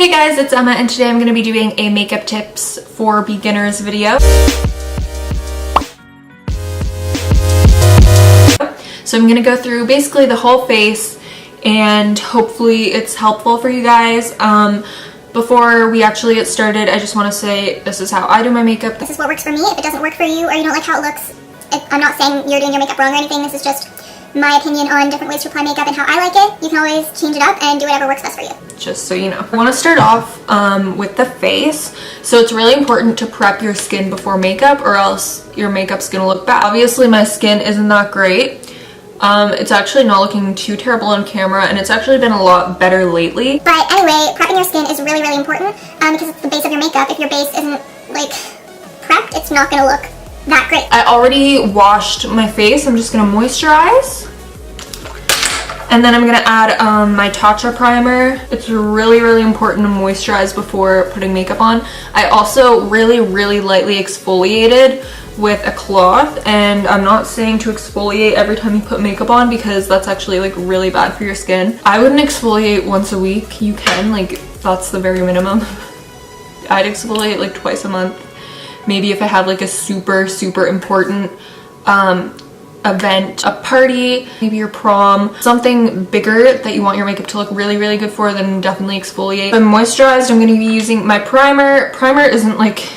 Hey guys, it's Emma and today I'm going to be doing a makeup tips for beginners video. So I'm going to go through basically the whole face and hopefully it's helpful for you guys. Before we actually get started, I just want to say this is how I do my makeup. This is what works for me. If it doesn't work for you or you don't like how it looks, I'm not saying you're doing your makeup wrong or anything. This is just my opinion on different ways to apply makeup and how I like it. You can always change it up and do whatever works best for you. Just so you know. I want to start off with the face. So it's really important to prep your skin before makeup or else your makeup's going to look bad. Obviously my skin isn't that great. It's actually not looking too terrible on camera and it's actually been a lot better lately. But anyway, prepping your skin is really, really important because it's the base of your makeup. If your base isn't like prepped, it's not going to look that great. I already washed my face. I'm just going to moisturize. And then I'm going to add my Tatcha primer. It's really, really important to moisturize before putting makeup on. I also really, really lightly exfoliated with a cloth, and I'm not saying to exfoliate every time you put makeup on because that's actually like really bad for your skin. I wouldn't exfoliate once a week. You can, like, that's the very minimum. I'd exfoliate like twice a month. Maybe if I have like a super, super important event, a party, maybe your prom, something bigger that you want your makeup to look really, really good for, then definitely exfoliate. I'm moisturized. I'm going to be using my primer. Primer isn't like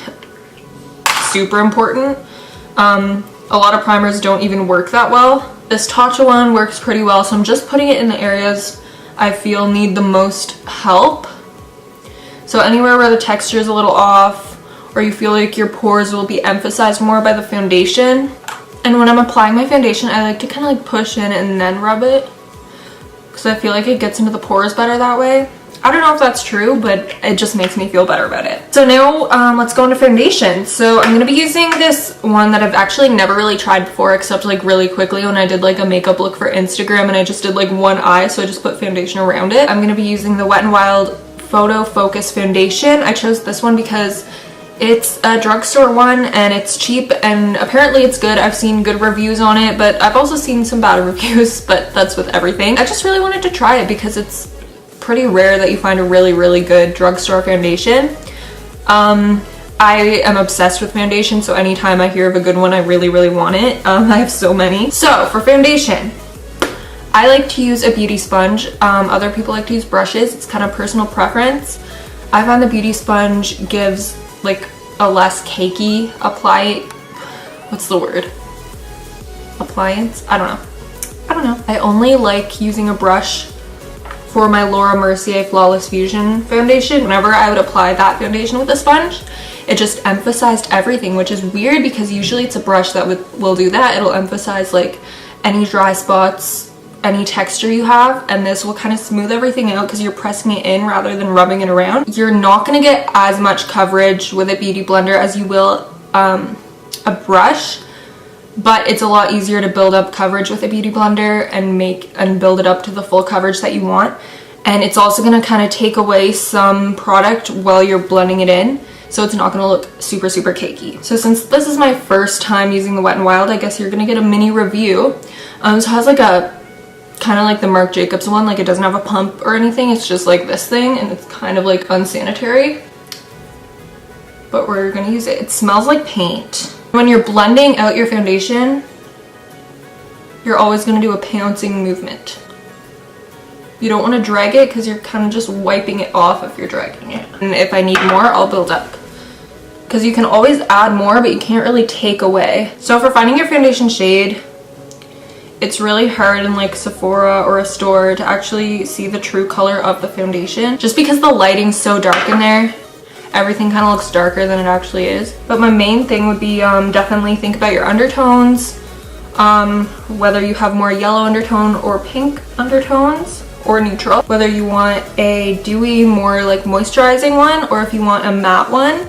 super important. A lot of primers don't even work that well. This Tatcha one works pretty well, so I'm just putting it in the areas I feel need the most help. So anywhere where the texture is a little off or you feel like your pores will be emphasized more by the foundation. And when I'm applying my foundation, I like to kind of like push in and then rub it because I feel like it gets into the pores better that way. I don't know if that's true, but it just makes me feel better about it. So now let's go into foundation. So I'm going to be using this one that I've actually never really tried before except like really quickly when I did like a makeup look for Instagram and I just did like one eye, so I just put foundation around it. I'm going to be using the Wet n Wild Photo Focus Foundation. I chose this one because it's a drugstore one and it's cheap and apparently it's good. I've seen good reviews on it, but I've also seen some bad reviews, but that's with everything. I just really wanted to try it because it's pretty rare that you find a really, really good drugstore foundation. I am obsessed with foundation, so anytime I hear of a good one, I really, really want it. I have so many. So for foundation, I like to use a beauty sponge. Other people like to use brushes. It's kind of personal preference. I find the beauty sponge gives like a less cakey what's the word? Appliance? I don't know. I only like using a brush for my Laura Mercier Flawless Fusion foundation. Whenever I would apply that foundation with a sponge, it just emphasized everything, which is weird because usually it's a brush that will do that. It'll emphasize like any dry spots, any texture you have, and this will kind of smooth everything out because you're pressing it in rather than rubbing it around. You're not going to get as much coverage with a beauty blender as you will a brush, but it's a lot easier to build up coverage with a beauty blender and build it up to the full coverage that you want. And it's also going to kind of take away some product while you're blending it in, so it's not going to look super, super cakey. So since this is my first time using the Wet n Wild, I guess you're going to get a mini review. So it has like a kind of like the Marc Jacobs one, like it doesn't have a pump or anything, it's just like this thing and it's kind of like unsanitary, but we're gonna use it. It smells like paint. When you're blending out your foundation, you're always gonna do a pouncing movement. You don't want to drag it because you're kind of just wiping it off if you're dragging it. And if I need more, I'll build up. Because you can always add more, but you can't really take away. So for finding your foundation shade, it's really hard in like Sephora or a store to actually see the true color of the foundation. Just because the lighting's so dark in there, everything kind of looks darker than it actually is. But my main thing would be definitely think about your undertones, whether you have more yellow undertone or pink undertones or neutral, whether you want a dewy, more like moisturizing one or if you want a matte one.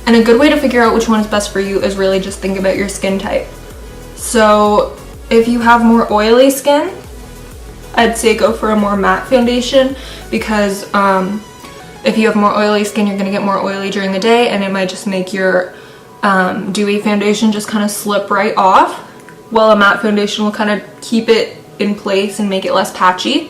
And a good way to figure out which one is best for you is really just think about your skin type. So if you have more oily skin, I'd say go for a more matte foundation because if you have more oily skin, you're going to get more oily during the day and it might just make your dewy foundation just kind of slip right off, while a matte foundation will kind of keep it in place and make it less patchy.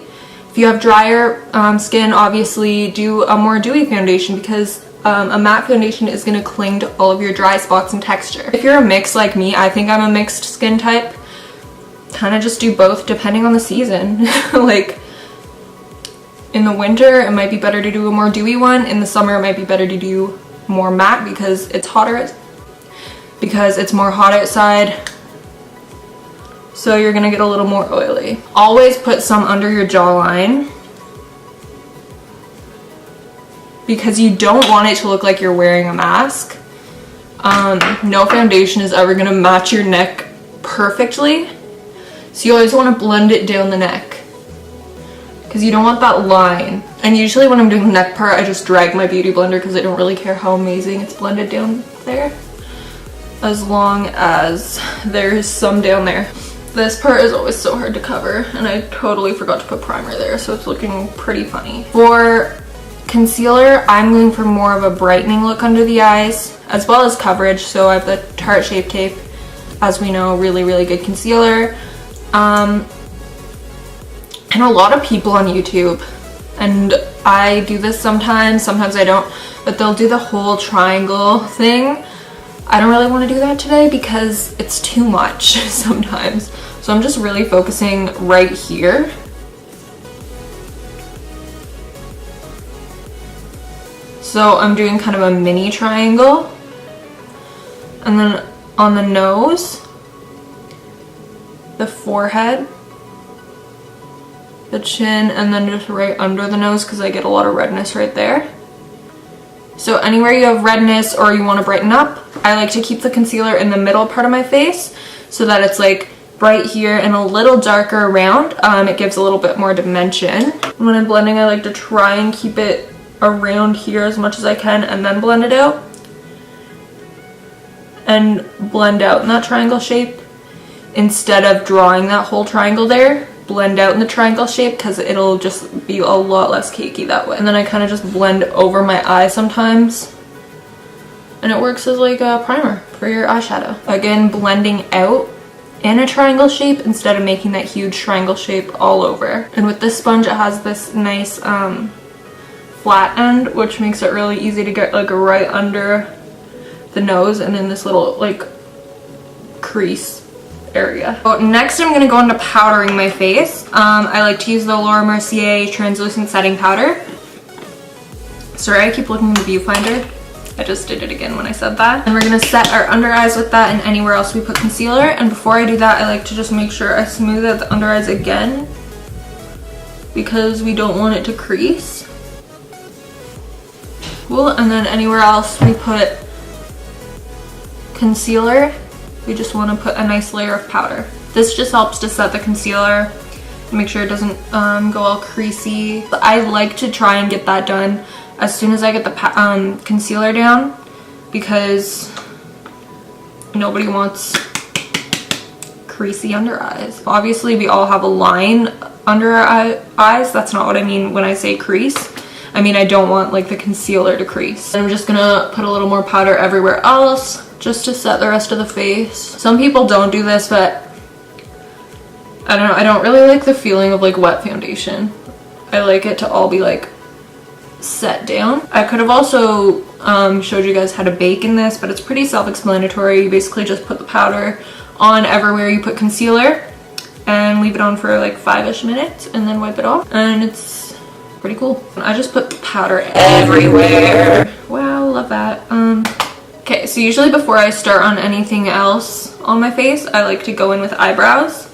If you have drier skin, obviously do a more dewy foundation, because a matte foundation is going to cling to all of your dry spots and texture. If you're a mix like me, I think I'm a mixed skin type, kind of just do both depending on the season. Like in the winter, it might be better to do a more dewy one. In the summer, it might be better to do more matte because it's hotter, because it's more hot outside. So you're gonna get a little more oily. Always put some under your jawline, because you don't want it to look like you're wearing a mask. No foundation is ever gonna match your neck perfectly. So you always wanna blend it down the neck, because you don't want that line. And usually when I'm doing the neck part, I just drag my beauty blender because I don't really care how amazing it's blended down there, as long as there's some down there. This part is always so hard to cover, and I totally forgot to put primer there, so it's looking pretty funny. For concealer, I'm going for more of a brightening look under the eyes, as well as coverage. So I have the Tarte Shape Tape, as we know, really, really good concealer. And a lot of people on YouTube, and I do this sometimes I don't, but they'll do the whole triangle thing. I don't really want to do that today because it's too much sometimes. So I'm just really focusing right here. So I'm doing kind of a mini triangle. And then on the nose, the forehead, the chin, and then just right under the nose, because I get a lot of redness right there. So anywhere you have redness or you want to brighten up, I like to keep the concealer in the middle part of my face so that it's like bright here and a little darker around. It gives a little bit more dimension. When I'm blending, I like to try and keep it around here as much as I can and then blend it out. And blend out in that triangle shape instead of drawing that whole triangle there. Blend out in the triangle shape because it'll just be a lot less cakey that way. And then I kind of just blend over my eye sometimes, and it works as like a primer for your eyeshadow. Again, blending out in a triangle shape instead of making that huge triangle shape all over. And with this sponge, it has this nice flat end, which makes it really easy to get like right under the nose and in this little like crease area. So next I'm going to go into powdering my face. I like to use the Laura Mercier translucent setting powder. Sorry, I keep looking in the viewfinder. I just did it again when I said that. And we're going to set our under eyes with that and anywhere else we put concealer. And before I do that, I like to just make sure I smooth out the under eyes again, because we don't want it to crease. Cool. And then anywhere else we put concealer, we just want to put a nice layer of powder. This just helps to set the concealer and make sure it doesn't go all creasy. I like to try and get that done as soon as I get the concealer down, because nobody wants creasy under eyes. Obviously we all have a line under our eyes. That's not what I mean when I say crease. I mean, I don't want like the concealer to crease. And I'm just gonna put a little more powder everywhere else just to set the rest of the face. Some people don't do this, but I don't know, I don't really like the feeling of like wet foundation. I like it to all be like set down. I could have also showed you guys how to bake in this, but it's pretty self-explanatory. You basically just put the powder on everywhere you put concealer and leave it on for like 5-ish minutes and then wipe it off, and it's pretty cool. I just put powder everywhere. Wow, love that. Okay, so usually before I start on anything else on my face, I like to go in with eyebrows.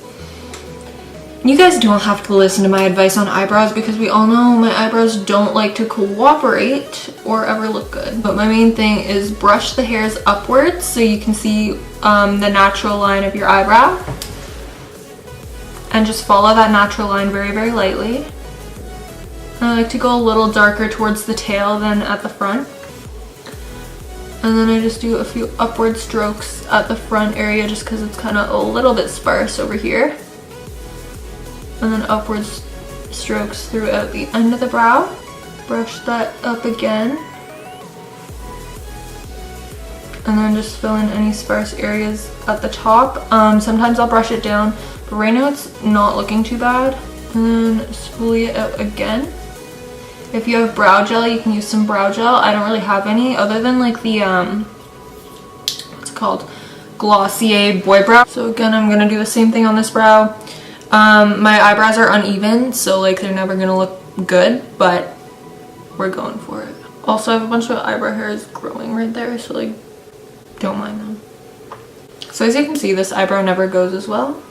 You guys don't have to listen to my advice on eyebrows, because we all know my eyebrows don't like to cooperate or ever look good. But my main thing is brush the hairs upwards so you can see the natural line of your eyebrow. And just follow that natural line very, very lightly. I like to go a little darker towards the tail than at the front. And then I just do a few upward strokes at the front area just because it's kind of a little bit sparse over here. And then upward strokes throughout the end of the brow. Brush that up again. And then just fill in any sparse areas at the top. Sometimes I'll brush it down, but right now it's not looking too bad. And then exfoliate out again. If you have brow gel, you can use some brow gel. I don't really have any other than like the, what's it called? Glossier Boy Brow. So again, I'm gonna do the same thing on this brow. My eyebrows are uneven, so like they're never gonna look good, but we're going for it. Also, I have a bunch of eyebrow hairs growing right there, so like, don't mind them. So as you can see, this eyebrow never goes as well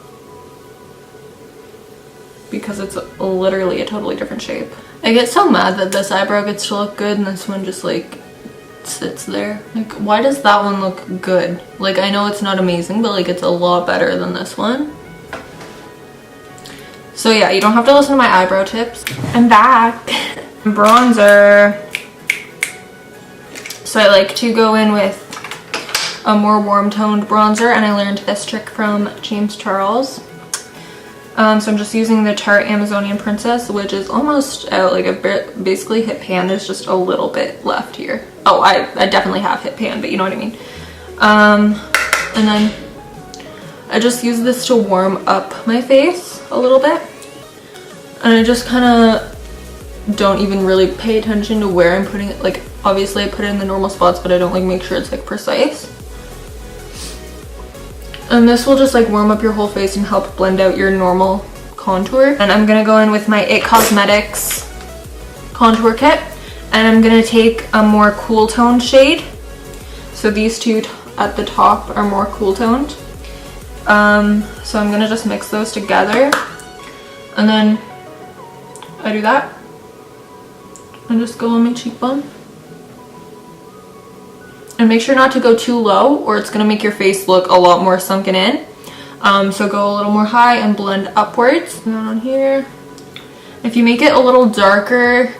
because it's literally a totally different shape. I get so mad that this eyebrow gets to look good and this one just like sits there. Like, why does that one look good? Like, I know it's not amazing, but like it's a lot better than this one. So yeah, you don't have to listen to my eyebrow tips. I'm back. Bronzer. So I like to go in with a more warm toned bronzer, and I learned this trick from James Charles. So I'm just using the Tarte Amazonian Princess, which is almost out. Like, I've basically hit pan. There's just a little bit left here. Oh, I definitely have hit pan, but you know what I mean. And then I just use this to warm up my face a little bit. And I just kind of don't even really pay attention to where I'm putting it. Like, obviously I put it in the normal spots, but I don't like make sure it's like precise. And this will just like warm up your whole face and help blend out your normal contour. And I'm gonna go in with my IT Cosmetics contour kit, and I'm gonna take a more cool toned shade. So these two at the top are more cool toned. So I'm gonna just mix those together, and then I do that and just go on my cheekbone. And make sure not to go too low, or it's going to make your face look a lot more sunken in. So go a little more high and blend upwards. And then on here, if you make it a little darker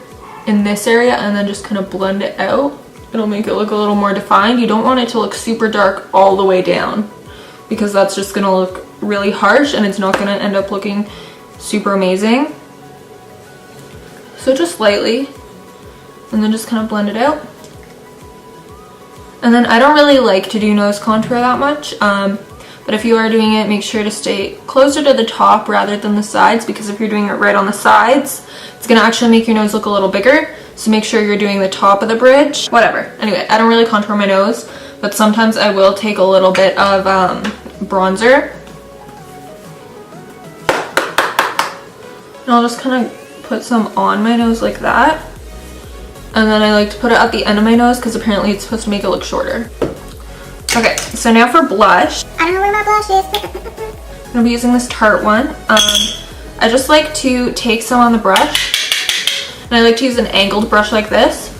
in this area and then just kind of blend it out, it'll make it look a little more defined. You don't want it to look super dark all the way down, because that's just going to look really harsh and it's not going to end up looking super amazing. So just lightly, and then just kind of blend it out. And then I don't really like to do nose contour that much, but if you are doing it, make sure to stay closer to the top rather than the sides, because if you're doing it right on the sides, it's going to actually make your nose look a little bigger. So make sure you're doing the top of the bridge. Whatever. Anyway, I don't really contour my nose, but sometimes I will take a little bit of bronzer. And I'll just kind of put some on my nose like that. And then I like to put it at the end of my nose because apparently it's supposed to make it look shorter. Okay, so now for blush. I don't know where my blush is. I'm going to be using this Tarte one. I just like to take some on the brush. And I like to use an angled brush like this.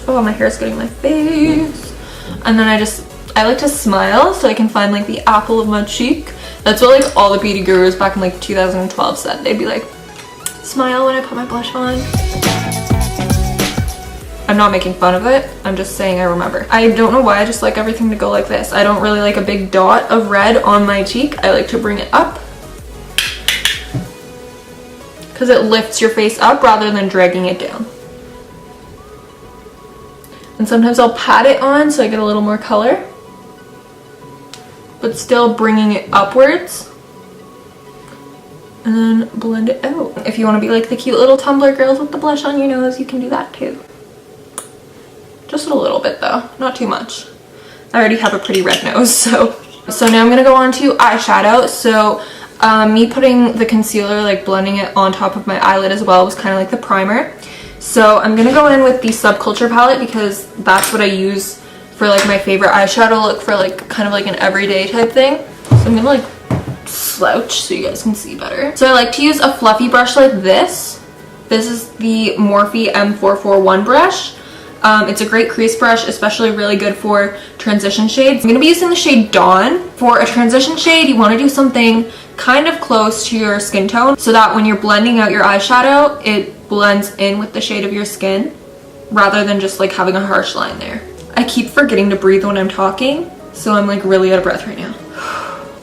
Oh, my hair is getting in my face. And then I like to smile so I can find like the apple of my cheek. That's what like all the beauty gurus back in like 2012 said. They'd be like, smile when I put my blush on. I'm not making fun of it, I'm just saying I remember. I don't know why I just like everything to go like this. I don't really like a big dot of red on my cheek. I like to bring it up because it lifts your face up rather than dragging it down. And sometimes I'll pat it on so I get a little more color, but still bringing it upwards. And then blend it out. If you want to be like the cute little Tumblr girls with the blush on your nose, you can do that too. Just a little bit though, not too much. I already have a pretty red nose, so now I'm gonna go on to eyeshadow. So me putting the concealer, like blending it on top of my eyelid as well, was kind of like the primer. So I'm gonna go in with the Subculture palette because that's what I use for like my favorite eyeshadow look for like kind of like an everyday type thing. So I'm gonna like slouch so you guys can see better. So I like to use a fluffy brush like this. This is the Morphe M441 brush. It's a great crease brush, especially really good for transition shades. I'm going to be using the shade Dawn. For a transition shade, you want to do something kind of close to your skin tone so that when you're blending out your eyeshadow, it blends in with the shade of your skin rather than just like having a harsh line there. I keep forgetting to breathe when I'm talking, so I'm like really out of breath right now.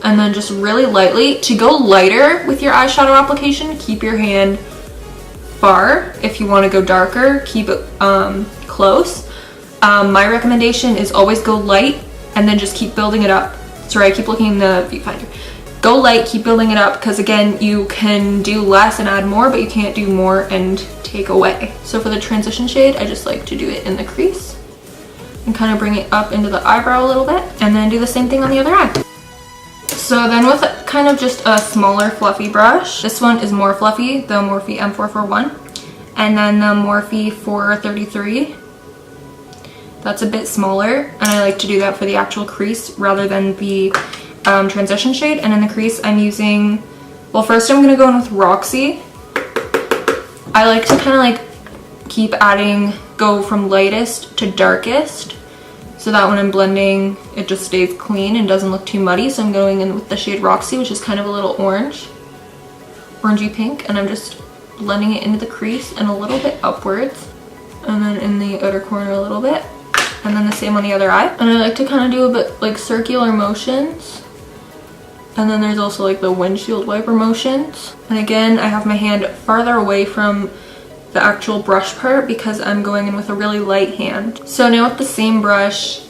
And then just really lightly, to go lighter with your eyeshadow application, keep your hand far. If you want to go darker, keep it close. My recommendation is always go light and then just keep building it up. Sorry, I keep looking in the viewfinder. go light, keep building it up, because again, you can do less and add more, but you can't do more and take away. So for the transition shade, I just like to do it in the crease and kind of bring it up into the eyebrow a little bit, and then do the same thing on the other eye. So then with kind of just a smaller fluffy brush, this one is more fluffy, the Morphe M441, and then the Morphe 433. That's a bit smaller, and I like to do that for the actual crease rather than the transition shade. And in the crease, I'm using, well, first I'm gonna go in with Roxy. I like to kind of like keep adding, go from lightest to darkest, so that when I'm blending, it just stays clean and doesn't look too muddy. So I'm going in with the shade Roxy, which is kind of a little orangey pink, and I'm just blending it into the crease and a little bit upwards, and then in the outer corner a little bit, and then the same on the other eye. And I like to kind of do a bit like circular motions, and then there's also like the windshield wiper motions. And again, I have my hand farther away from the actual brush part because I'm going in with a really light hand. So now with the same brush,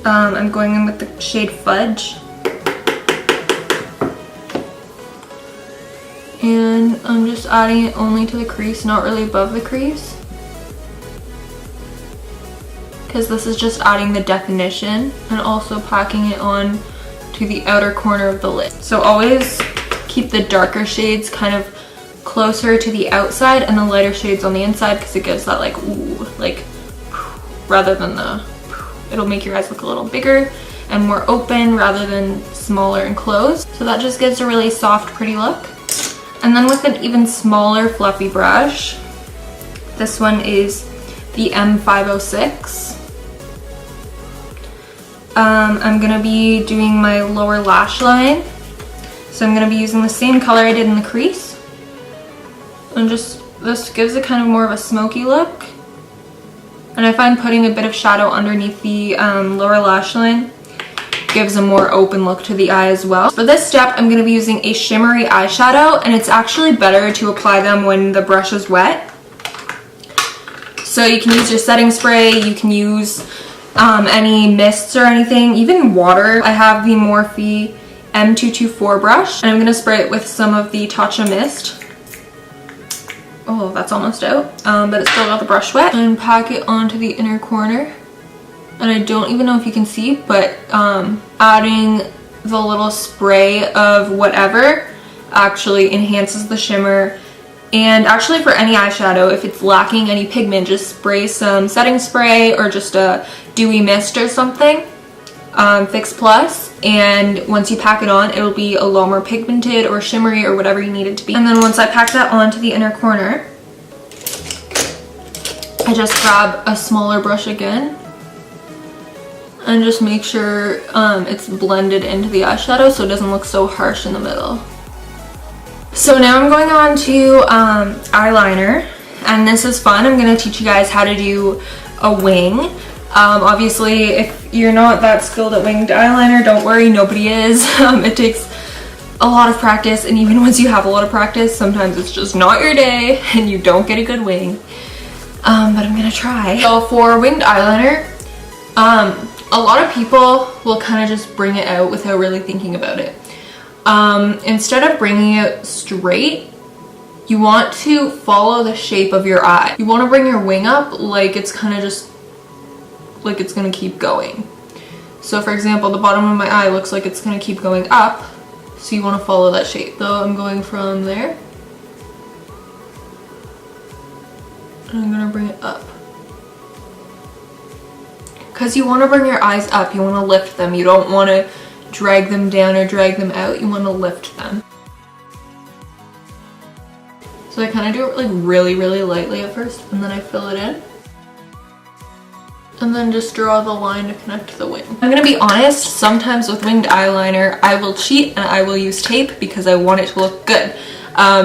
I'm going in with the shade Fudge, and I'm just adding it only to the crease, not really above the crease, because this is just adding the definition and also packing it on to the outer corner of the lid. So always keep the darker shades kind of closer to the outside and the lighter shades on the inside, because it gives that like ooh, like rather than the, it'll make your eyes look a little bigger and more open rather than smaller and closed. So that just gives a really soft, pretty look. And then with an even smaller fluffy brush, this one is the M506. I'm gonna be doing my lower lash line. So I'm gonna be using the same color I did in the crease. And just, this gives it kind of more of a smoky look. And I find putting a bit of shadow underneath the lower lash line gives a more open look to the eye as well. For this step, I'm going to be using a shimmery eyeshadow, and it's actually better to apply them when the brush is wet. So you can use your setting spray, you can use any mists or anything, even water. I have the Morphe M224 brush, and I'm going to spray it with some of the Tatcha mist. Oh, that's almost out, but it's still got the brush wet. And pack it onto the inner corner. And I don't even know if you can see, but adding the little spray of whatever actually enhances the shimmer. And actually for any eyeshadow, if it's lacking any pigment, just spray some setting spray or just a dewy mist or something, Fix Plus, and once you pack it on, it'll be a lot more pigmented or shimmery or whatever you need it to be. And then once I pack that onto the inner corner, I just grab a smaller brush again and just make sure it's blended into the eyeshadow so it doesn't look so harsh in the middle. So now I'm going on to eyeliner, and this is fun. I'm going to teach you guys how to do a wing. Obviously, if you're not that skilled at winged eyeliner, don't worry, nobody is. It takes a lot of practice, and even once you have a lot of practice, sometimes it's just not your day and you don't get a good wing. But I'm gonna try. So for winged eyeliner, a lot of people will kind of just bring it out without really thinking about it. Instead of bringing it straight, you want to follow the shape of your eye. You want to bring your wing up like it's kind of just like it's gonna keep going. So for example, the bottom of my eye looks like it's gonna keep going up, so you want to follow that shape. So I'm going from there, and I'm gonna bring it up. Because you want to bring your eyes up, you want to lift them. You don't want to drag them down or drag them out. You want to lift them. So I kind of do it like really, really lightly at first, and then I fill it in. And then just draw the line to connect to the wing. I'm gonna be honest, sometimes with winged eyeliner, I will cheat and I will use tape because I want it to look good.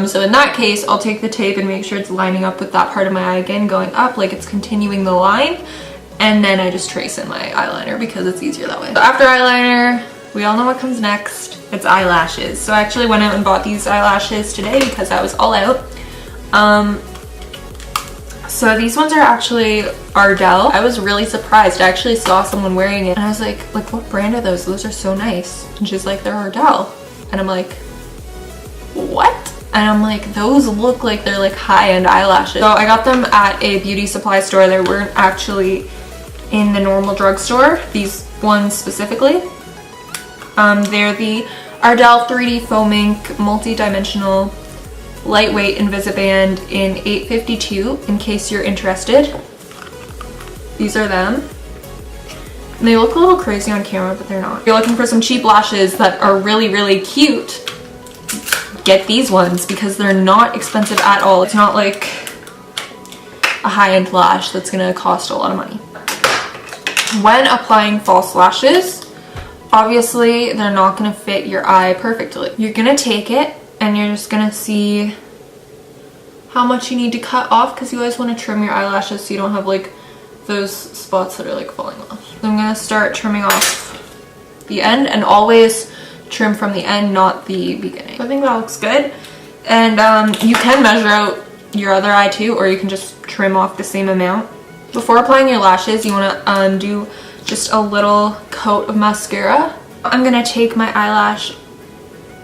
So in that case, I'll take the tape and make sure it's lining up with that part of my eye again, going up like it's continuing the line. And then I just trace in my eyeliner because it's easier that way. So after eyeliner, we all know what comes next. It's eyelashes. So I actually went out and bought these eyelashes today because I was all out. So these ones are actually Ardell. I was really surprised. I actually saw someone wearing it and I was like what brand are those? Those are so nice. And she's like, they're Ardell. and I'm like, what? And I'm like, those look like they're like high-end eyelashes. So I got them at a beauty supply store. They weren't actually in the normal drugstore, these ones specifically. They're the Ardell 3D Foam Ink Multi-Dimensional Lightweight Invisiband in 852, in case you're interested. These are them. And they look a little crazy on camera, but they're not. If you're looking for some cheap lashes that are really, really cute, get these ones because they're not expensive at all. It's not like a high-end lash that's gonna cost a lot of money. When applying false lashes, obviously they're not gonna fit your eye perfectly. You're gonna take it and you're just gonna see how much you need to cut off, because you always want to trim your eyelashes so you don't have like those spots that are like falling off. So I'm gonna start trimming off the end, and always trim from the end, not the beginning. So I think that looks good. And you can measure out your other eye too, or you can just trim off the same amount. Before applying your lashes, you want to do just a little coat of mascara. I'm gonna take my eyelash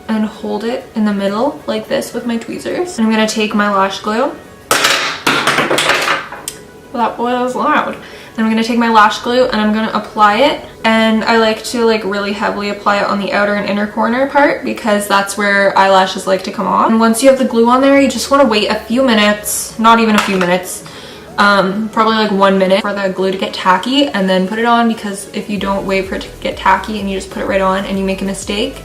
and hold it in the middle like this with my tweezers. And I'm gonna take my lash glue. That was loud. And I'm gonna take my lash glue and I'm gonna apply it. And I like to like really heavily apply it on the outer and inner corner part, because that's where eyelashes like to come off. And once you have the glue on there, you just want to wait a few minutes, not even a few minutes, probably like 1 minute for the glue to get tacky, and then put it on, because if you don't wait for it to get tacky and you just put it right on and you make a mistake,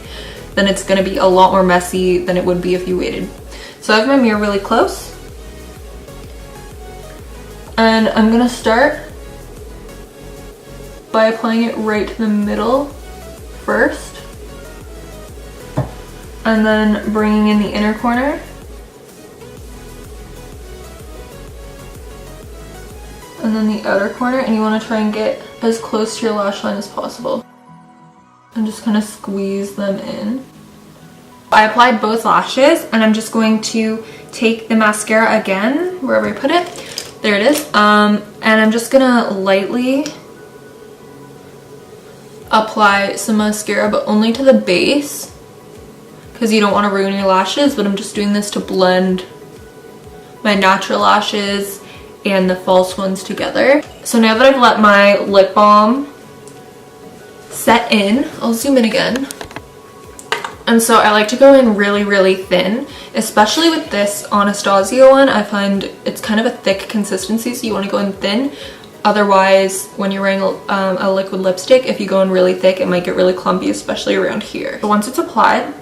then it's gonna be a lot more messy than it would be if you waited. So I have my mirror really close. And I'm gonna start by applying it right to the middle first, and then bringing in the inner corner, and then the outer corner, and you want to try and get as close to your lash line as possible and just kind of squeeze them in. I applied both lashes, and I'm just going to take the mascara again wherever I put it. There it is. And I'm just gonna lightly apply some mascara, but only to the base, because you don't want to ruin your lashes. But I'm just doing this to blend my natural lashes and the false ones together. So now that I've let my lip balm set in, I'll zoom in again. And so I like to go in really, really thin, especially with this Anastasia one. I find it's kind of a thick consistency, so you want to go in thin. Otherwise, when you're wearing a liquid lipstick, if you go in really thick, it might get really clumpy, especially around here. So once it's applied,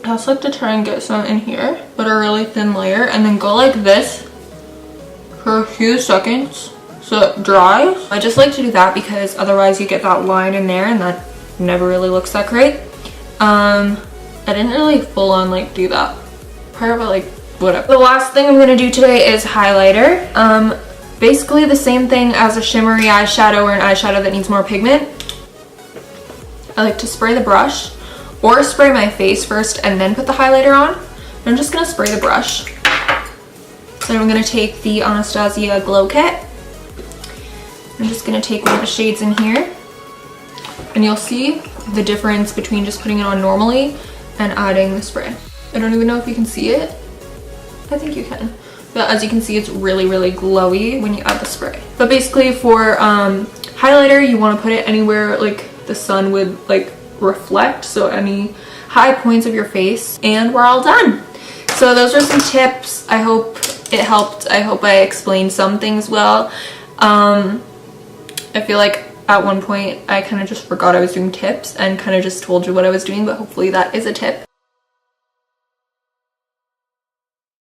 I also like to try and get some in here, but a really thin layer, and then go like this for a few seconds so it dries. I just like to do that because otherwise you get that line in there and that never really looks that great. I didn't really full on like do that part, but like whatever. The last thing I'm gonna do today is highlighter. Basically the same thing as a shimmery eyeshadow or an eyeshadow that needs more pigment. I like to spray the brush or spray my face first and then put the highlighter on. I'm just gonna spray the brush. So I'm gonna take the Anastasia Glow Kit. I'm just gonna take one of the shades in here, and you'll see the difference between just putting it on normally and adding the spray. I don't even know if you can see it. I think you can. But as you can see, it's really, really glowy when you add the spray. But basically for highlighter, you want to put it anywhere like the sun would like reflect, so any high points of your face, and we're all done. So those are some tips. I hope it helped. I hope I explained some things well. I feel like at one point I kind of just forgot I was doing tips and kind of just told you what I was doing, but hopefully that is a tip.